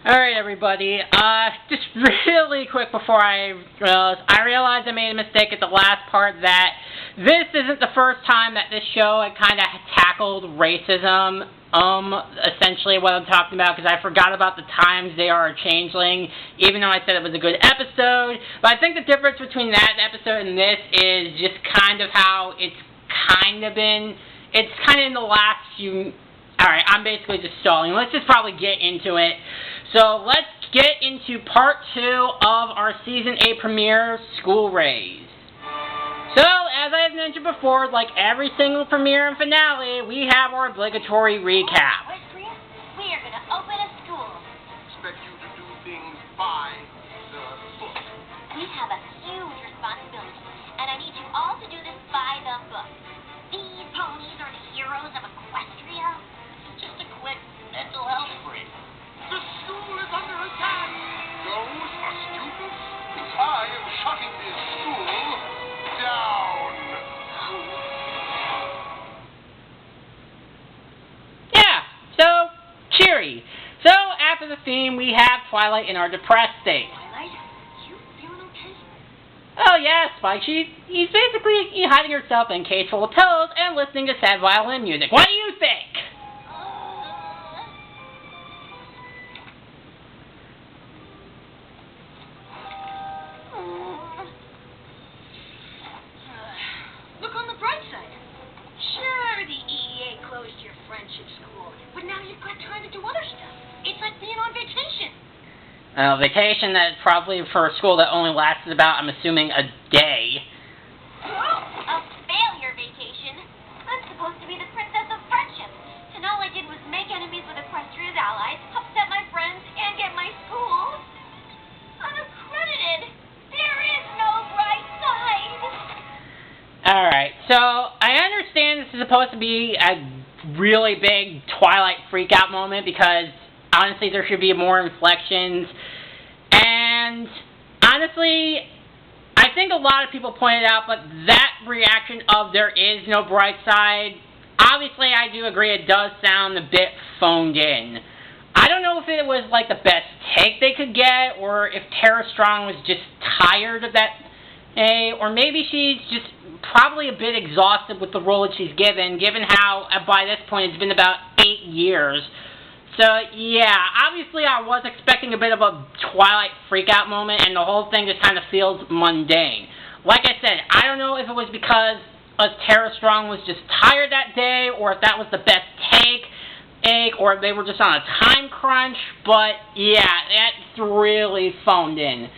Alright everybody, just really quick before I realized I made a mistake at the last part that this isn't the first time that this show had kind of tackled racism, essentially what I'm talking about, because I forgot about the times they are a changeling, even though I said it was a good episode. But I think the difference between that episode and this is just kind of how it's kind of in the last few... Alright, I'm basically just stalling. Let's just probably get into it. So let's get into part 2 of our Season 8 premiere, School Raise. So, as I have mentioned before, like every single premiere and finale, we have our obligatory recap. We are going to open a school. Expect you to do things by the book. We have a huge responsibility, and I need you all to do this by the book. These ponies are the heroes of Equestria. This is just a quick mental health break. The school is under attack. Those are students. I am shutting this school down. Yeah, so cheery. So after the theme, we have Twilight in our depressed state. Twilight, you feeling okay? Oh yeah, Spike. He's basically hiding herself in a cage full of pillows and listening to sad violin music. What do you think? Look on the bright side. Sure, the EEA closed your friendship school, but now you've got time to do other stuff. It's like being on vacation. Vacation that's probably for a school that only lasted about, I'm assuming, a day. A failure vacation. I'm supposed to be the princess of friendship, and all I did was make enemies with Equestria's allies, upset my friends, and get my school unaccredited. There is no bright side. Alright, so I understand this is supposed to be a really big Twilight freakout moment because honestly there should be more inflections, and honestly I think a lot of people pointed out, but that reaction of there is no bright side, obviously I do agree it does sound a bit phoned in. I don't know if it was like the best take they could get, or if Tara Strong was just tired of that, or maybe she's just probably a bit exhausted with the role that she's given how by this point it's been about 8 years. So yeah, obviously I was expecting a bit of a Twilight freakout moment, and the whole thing just kind of feels mundane. Like I said, I don't know if it was because Tara Strong was just tired that day, or if that was the best take, or if they were just on a time crunch, but yeah, that's really phoned in.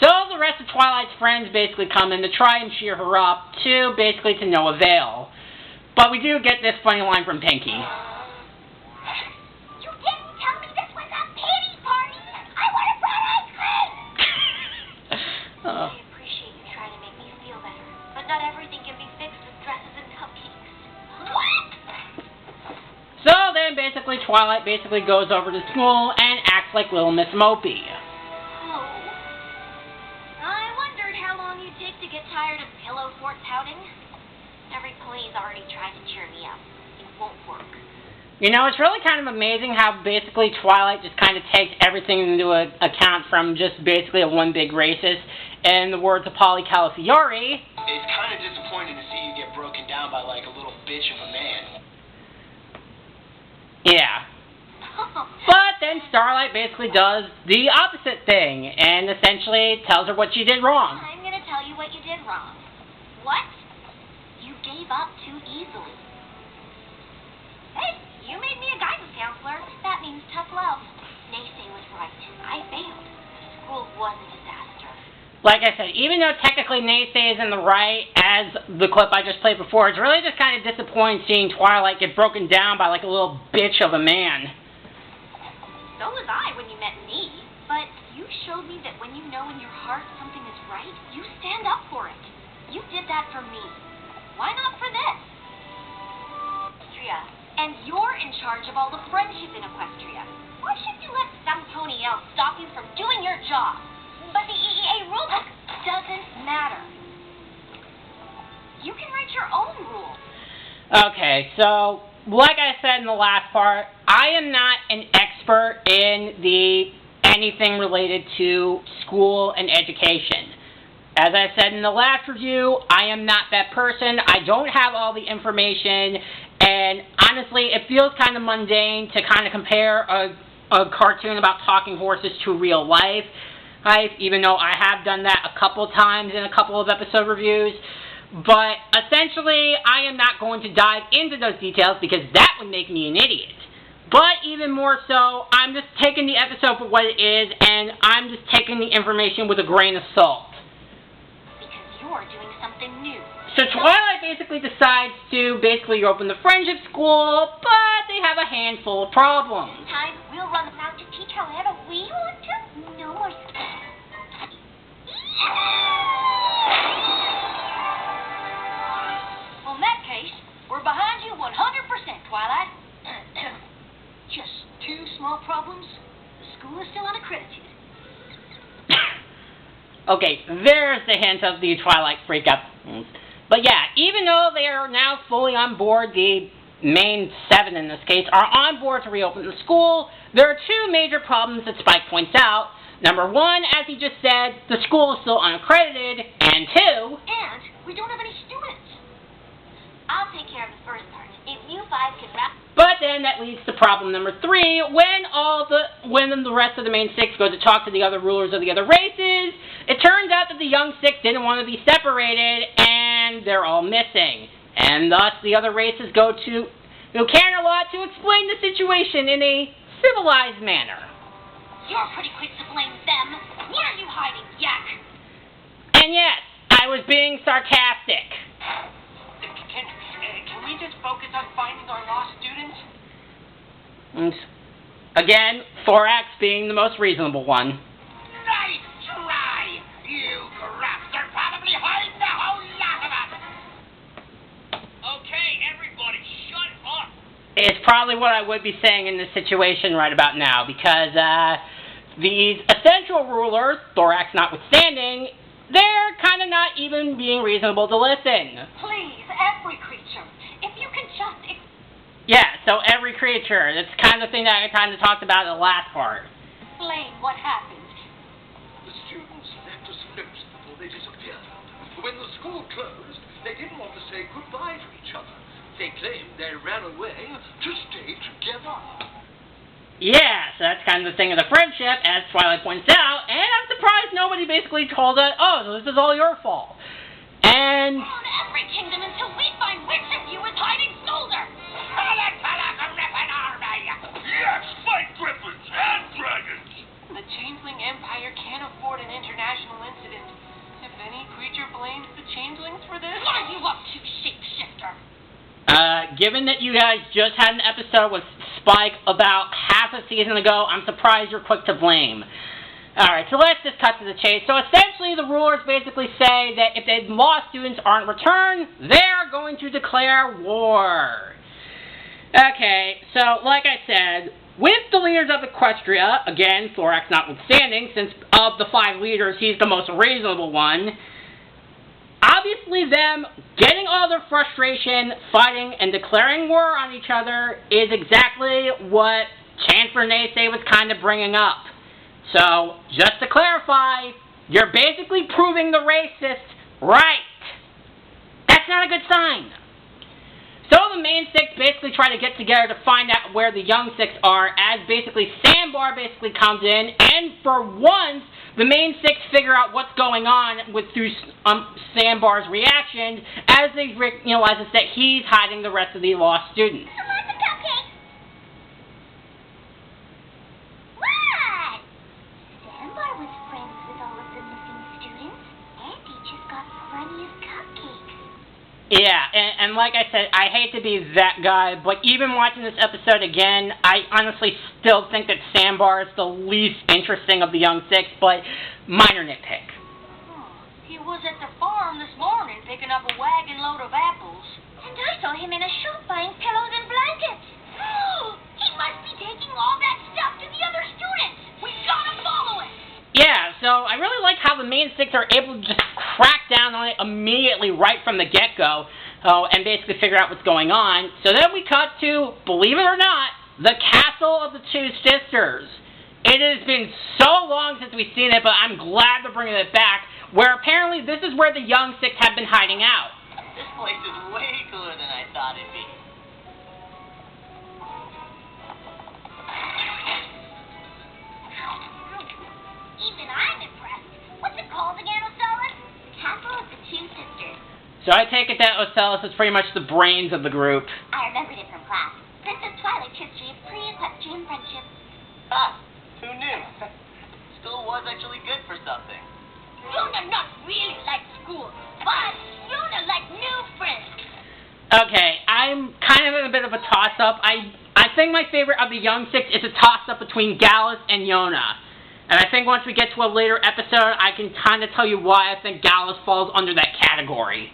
So the rest of Twilight's friends basically come in to try and cheer her up, basically to no avail. But we do get this funny line from Pinky. You didn't tell me this was a pity party. I would have brought ice cream. I appreciate you trying to make me feel better, but not everything can be fixed with dresses and cupcakes. What? So then basically Twilight goes over to school and acts like Little Miss Mopey. To get tired of pillow fort pouting? Every pony's already tried to cheer me up. It won't work. You know, it's really kind of amazing how basically Twilight just kind of takes everything into account from just basically a one big racist. In the words of Polly Calafiore, it's kind of disappointing to see you get broken down by like a little bitch of a man. Yeah. But then Starlight basically does the opposite thing and essentially tells her what she did wrong. I'm going to tell you what you did wrong. What? You gave up too easily. Hey, you made me a guidance counselor. That means tough love. Naysay was right. I failed. School was a disaster. Like I said, even though technically Naysay is in the right, as the clip I just played before, it's really just kind of disappointing seeing Twilight get broken down by like a little bitch of a man. So was I when you met me, but you showed me that when you know in your heart something is right, you stand up for it. You did that for me. Why not for this? Equestria, and you're in charge of all the friendship in Equestria. Why should you let some pony else stop you from doing your job? But the EEA rulebook doesn't matter. You can write your own rules. Okay, so like I said in the last part, I am not an expert in the anything related to school and education. As I said in the last review, I am not that person. I don't have all the information, and honestly, it feels kind of mundane to kind of compare a cartoon about talking horses to real life, even though I have done that a couple times in a couple of episode reviews. But essentially, I am not going to dive into those details because that would make me an idiot. But even more so, I'm just taking the episode for what it is, and I'm just taking the information with a grain of salt. You're doing something new. So Twilight basically decides to open the friendship school, but they have a handful of problems. This time, we'll run them out to teach however we want to. No more school. Well, in that case, we're behind you 100%, Twilight. Just 2 small problems. The school is still unaccredited. Okay, there's the hint of the Twilight freak-up. But yeah, even though they are now fully on board, the main 7 in this case, are on board to reopen the school, there are 2 major problems that Spike points out. Number 1, as he just said, the school is still unaccredited, and 2... And we don't have any students. I'll take care of the first part. If you 5 can wrap... But then that leads to problem number 3, when the rest of the main 6 go to talk to the other rulers of the other races, it turns out that the young 6 didn't want to be separated, and they're all missing. And thus the other races go to Canterlot to explain the situation in a civilized manner. You're pretty quick to blame them. What are you hiding, Yak? And yes, I was being sarcastic. Can we just focus on finding our lost students? And again, Thorax being the most reasonable one. Nice try! You crafts are probably hiding the whole lot of us! Okay, everybody, shut up! It's probably what I would be saying in this situation right about now, because these essential rulers, Thorax notwithstanding, they're kind of not even being reasonable to listen. Please, every creature, if you can just... Yeah, so every creature. That's kind of the thing that I kind of talked about in the last part. Explain what happened. The students left us notes before they disappeared. When the school closed, they didn't want to say goodbye to each other. They claimed they ran away to stay together. Yeah, so that's kind of the thing of the friendship, as Twilight points out, and I'm surprised nobody basically told us, oh, so this is all your fault. And... On every kingdom until we find which of you is hiding Solder! Yes, fight griffins and dragons! The Changeling Empire can't afford an international incident. If any creature blames the Changelings for this... What are you up to, shapeshifter? Given that you guys just had an episode with Spike about half a season ago, I'm surprised you're quick to blame. Alright, so let's just cut to the chase. So essentially the rulers basically say that if the lost students aren't returned, they're going to declare war. Okay, so like I said, with the leaders of Equestria, again, Thorax notwithstanding, since of the 5 leaders, he's the most reasonable one, obviously them getting all their frustration, fighting, and declaring war on each other is exactly what Chancellor Nace was kind of bringing up. So, just to clarify, you're basically proving the racist right. That's not a good sign. So the main 6 basically try to get together to find out where the young 6 are, as basically Sandbar basically comes in, and for once, the main 6 figure out what's going on through Sandbar's reaction, as they realize that he's hiding the rest of the lost students. I want the cupcake! What? Sandbar was friends with all of the missing students, and he just got plenty of cupcakes. Yeah, and like I said, I hate to be that guy, but even watching this episode again, I honestly still think that Sandbar is the least interesting of the young 6, but minor nitpick. He was at the farm this morning picking up a wagon load of apples. And I saw him in a shop buying pillows and blankets. He must be taking all that stuff to the other students. We gotta follow him. Yeah, so I really like how the main 6 are able to just crack down on it immediately right from the get-go, and basically figure out what's going on. So then we cut to, believe it or not, the castle of the 2 sisters. It has been so long since we've seen it, but I'm glad they're bringing it back, where apparently this is where the Young Six have been hiding out. This place is way cooler than I thought it'd be. Even I'm impressed. What's it called again, Ocellus? Castle of the Two Sisters. So I take it that Ocellus is pretty much the brains of the group. I remembered it from class. Princess Twilight's history of pre-equestrian friendship. Ah, who knew? School was actually good for something. Yuna not really like school, but Yuna like new friends. Okay, I'm kind of in a bit of a toss-up. I think my favorite of the Young Six is a toss-up between Gallus and Yona. And I think once we get to a later episode, I can kind of tell you why I think Gallus falls under that category.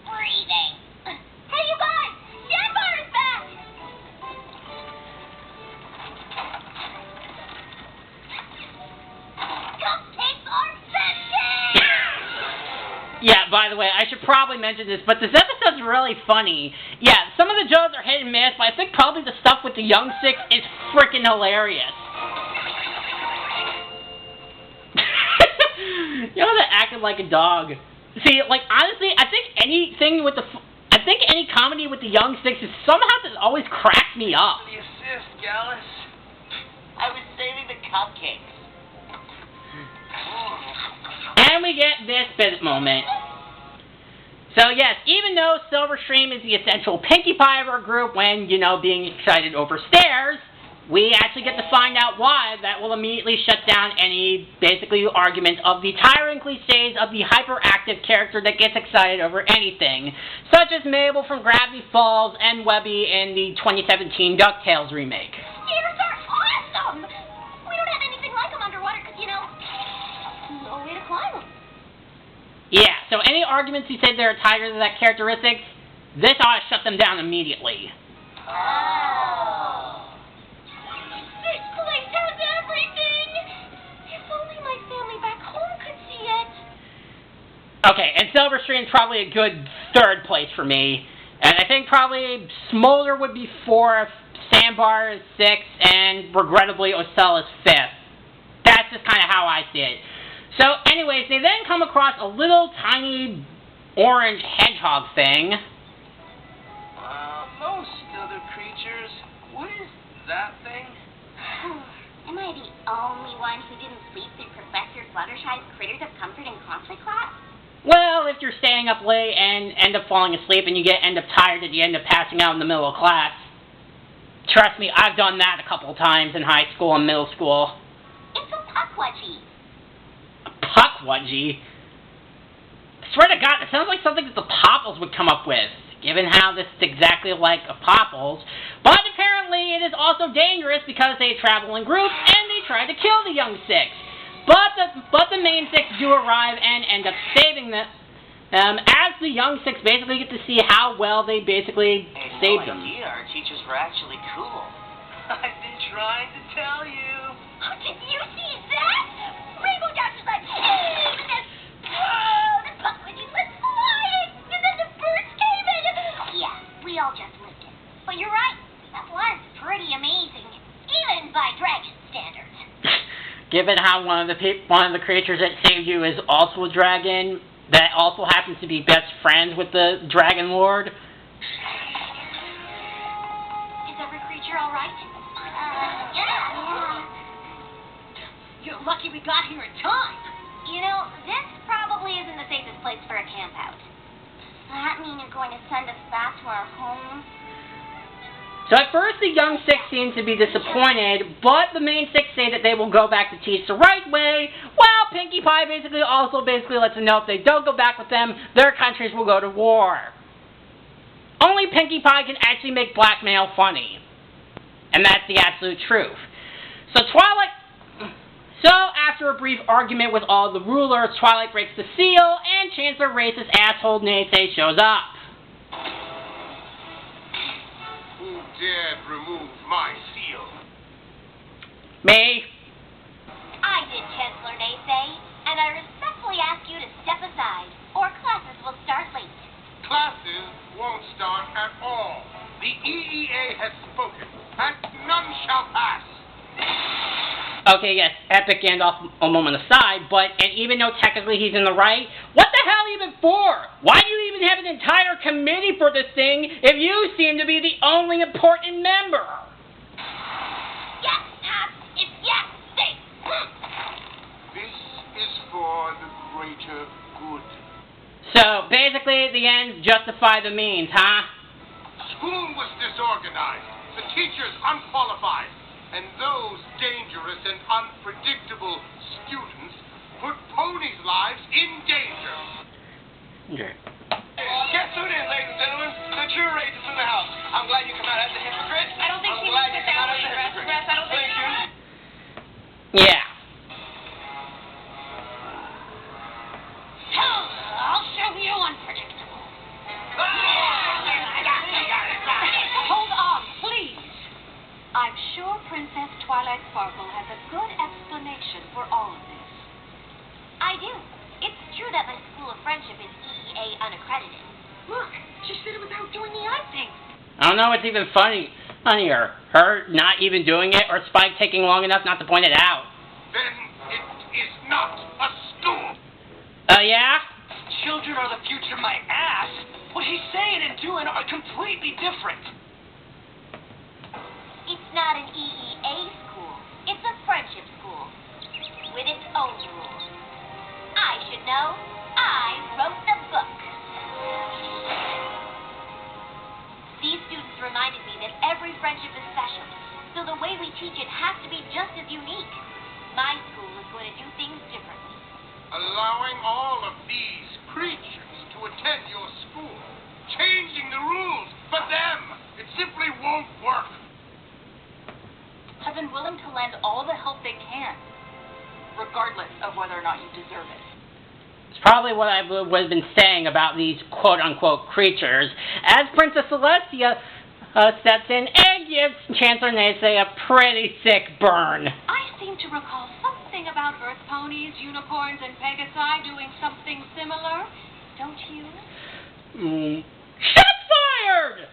Breathing. Hey, you guys! Sandbar is back! Cupcakes are scented! Yeah, by the way, I should probably mention this, but this episode's really funny. Yeah, some of the jokes are hit and miss, but I think probably the stuff with the Young Six is freaking hilarious. You know, that acted like a dog. See, like, honestly, I think any comedy with the Young Six is somehow just always cracks me up. The assist, Gallus. I was saving the cupcakes. And we get this bit moment. So yes, even though Silverstream is the essential Pinkie Pie of our group when, you know, being excited over stairs, we actually get to find out why. That will immediately shut down any, basically, argument of the tiring cliches of the hyperactive character that gets excited over anything, such as Mabel from Gravity Falls and Webby in the 2017 DuckTales remake. Stairs are awesome! We don't have anything like them underwater because, you know, no way to climb them. Yeah, so any arguments you say they're tired of that characteristic, this ought to shut them down immediately. Oh. This place has everything! If only my family back home could see it. Okay, and Silverstream's probably a good third place for me. And I think probably Smolder would be 4th, Sandbar is 6th, and regrettably Ocellus 5th. That's just kind of how I see it. So anyways, they then come across a little tiny orange hedgehog thing. Most other creatures. What is that thing? Am I the only one who didn't sleep through Professor Fluttershy's Critters of Comfort and Conflict class? Well, if you're staying up late and end up falling asleep and you end up tired and you end up passing out in the middle of class. Trust me, I've done that a couple times in high school and middle school. It's a puckwudgie. A puckwudgie? I swear to God, it sounds like something that the Popples would come up with, given how this is exactly like a Popples. But apparently it is also dangerous because they travel in groups and they try to kill the Young Six. But the main six do arrive and end up saving them. As the Young Six basically get to see how well they basically saved them. Idea our teachers were actually cool. I've been trying to tell you. Oh, did you see that? Rainbow Dash was like, hey, and then, whoa, the puckwudgie was flying, and then the birds came in. Yeah, we all just lived it. But you're right, that was pretty amazing, even by dragon standards. Given how one of the creatures that saved you is also a dragon, that also happens to be best friends with the Dragon Lord. Is every creature all right? Yeah. You're lucky we got here in time. You know, this probably isn't the safest place for a camp out. Does that mean you're going to send us back to our home? So at first the Young Six seem to be disappointed, but the main six say that they will go back to teach the right way, while Pinkie Pie basically lets them know if they don't go back with them, their countries will go to war. Only Pinkie Pie can actually make blackmail funny. And that's the absolute truth. So after a brief argument with all the rulers, Twilight breaks the seal, and Chancellor racist asshole Naysay shows up. Who dared remove my seal? Me? I did, Chancellor Naysay, and I respectfully ask you to step aside, or classes will start late. Classes won't start at all. The EEA has spoken, and none shall pass. Okay, yes, epic Gandalf a moment aside, but, and even though technically he's in the right, what the hell even for? Why do you even have an entire committee for this thing if you seem to be the only important member? Yes, Hap, it's yes, say. This is for the greater good. So, basically, the ends justify the means, huh? School was disorganized, the teachers unqualified, and those dangerous and unpredictable students put ponies' lives in danger. Okay. Guess who it is, ladies and gentlemen? The true racist in the house. I'm glad you come out as a hypocrite. I don't think I'm she glad means you it come that out way, as a Russ. hypocrite. Russ, I don't think Thank you. Yeah. I'll show you unpredictable. Hold on, please. I'm sure Princess Twilight Sparkle has a good explanation for all of this. I do. It's true that my School of Friendship is EEA unaccredited. Look, she said it without doing the eye thing. I don't know what's even funnier. Her not even doing it, or Spike taking long enough not to point it out. Then it is not a school. Yeah? Children are the future, my ass. What he's saying and doing are completely different. It's not an EEA school. It's a friendship school. With its own rules. I should know. I wrote the book. These students reminded me that every friendship is special. So the way we teach it has to be just as unique. My school is going to do things differently. Allowing all of these creatures to attend your school. Changing the rules for them. It simply won't work. Have been willing to lend all the help they can, regardless of whether or not you deserve it. It's probably what I would have been saying about these quote-unquote creatures, as Princess Celestia steps in and gives Chancellor Naysay a pretty sick burn. I seem to recall something about Earth ponies, unicorns, and Pegasi doing something similar. Don't you? Shots fired!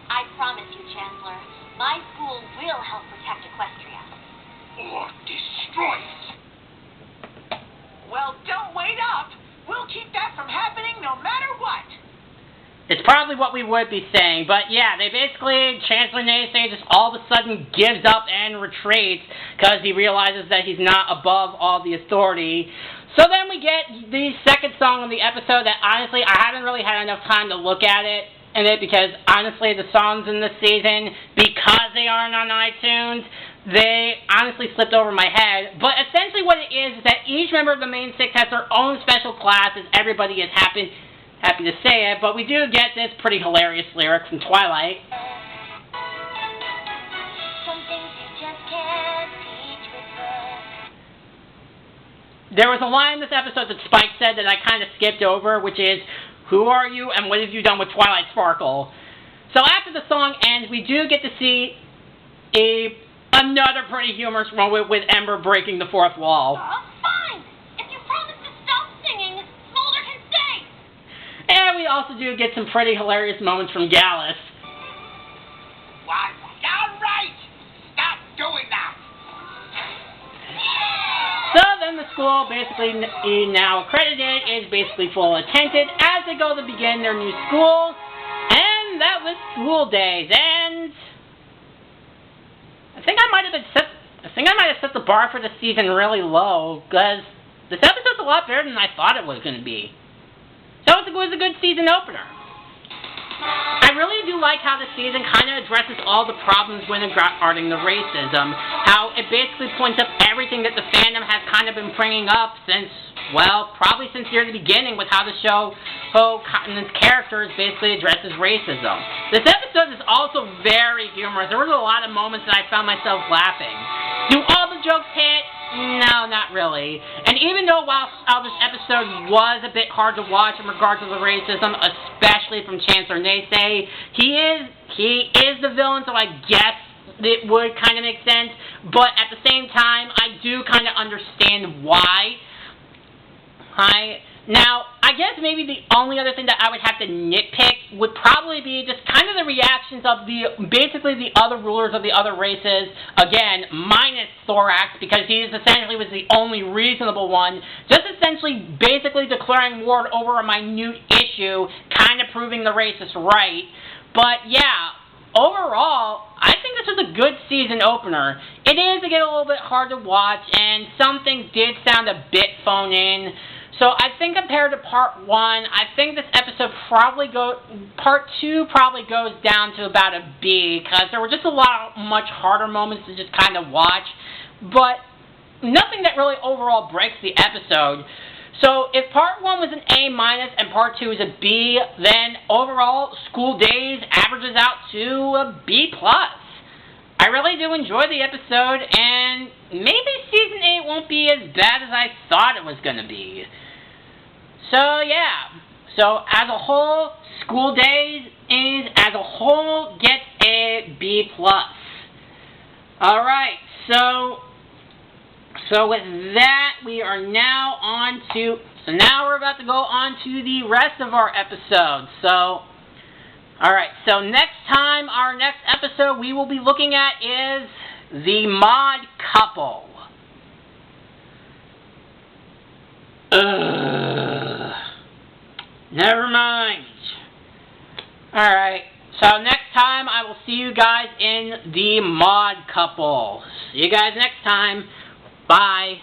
I promise you, Chancellor, my school will help protect Equestria. Or destroy it. Well, don't wait up. We'll keep that from happening no matter what. It's probably what we would be saying, but yeah, they basically, Chancellor Naysay just all of a sudden gives up and retreats because he realizes that he's not above all the authority. So then we get the second song of the episode that honestly, I haven't really had enough time to look at it because honestly, the songs in this season, because they aren't on iTunes, they honestly slipped over my head. But essentially what it is that each member of the main six has their own special class, as everybody is happy to say it, but we do get this pretty hilarious lyric from Twilight. Some things you just can't teach with books. There was a line in this episode that Spike said that I kind of skipped over, which is, "Who are you and what have you done with Twilight Sparkle?" So after the song ends, we do get to see another pretty humorous moment with Ember breaking the fourth wall. Fine! If you promise to stop singing, Smolder can stay! And we also do get some pretty hilarious moments from Gallus. Why, all right. Stop doing that. So then the school, basically now accredited, is basically full attended as they go to begin their new school. And that was School Days. And I think I might have set the bar for the season really low, because this episode's a lot better than I thought it was going to be. So it was a good season opener. I really do like how the season kind of addresses all the problems regarding the racism. How it basically points up everything that the fandom has kind of been bringing up since, well, probably since near the beginning with how the show and its characters basically addresses racism. This episode is also very humorous. There was a lot of moments that I found myself laughing. Do all the jokes hit? No, not really. And even though while this episode was a bit hard to watch in regards to the racism, especially from Chancellor Naysay, he is the villain, so I guess it would kind of make sense. But at the same time, I do kind of understand why. Now, I guess maybe the only other thing that I would have to nitpick would probably be just kind of the reactions of basically the other rulers of the other races, again, minus Thorax, because he essentially was the only reasonable one, just essentially basically declaring war over a minute issue, kind of proving the racists right. But yeah, overall, I think this was a good season opener. It is to get a little bit hard to watch, and some things did sound a bit phoned in. So I think compared to part 1, I think this episode part 2 probably goes down to about a B, because there were just a lot of much harder moments to just kind of watch, but nothing that really overall breaks the episode. So if part 1 was an A minus and part 2 is a B, then overall School Daze averages out to a B plus. I really do enjoy the episode, and maybe season 8 won't be as bad as I thought it was going to be. So yeah, so as a whole, School Daze as a whole gets a B plus. Alright, so with that, we are now on to, now we're about to go on to the rest of our episodes. So, alright, so next time, our next episode we will be looking at is the Mod Couple. Never mind. Alright, so next time I will see you guys in the Mod Couple. See you guys next time. Bye.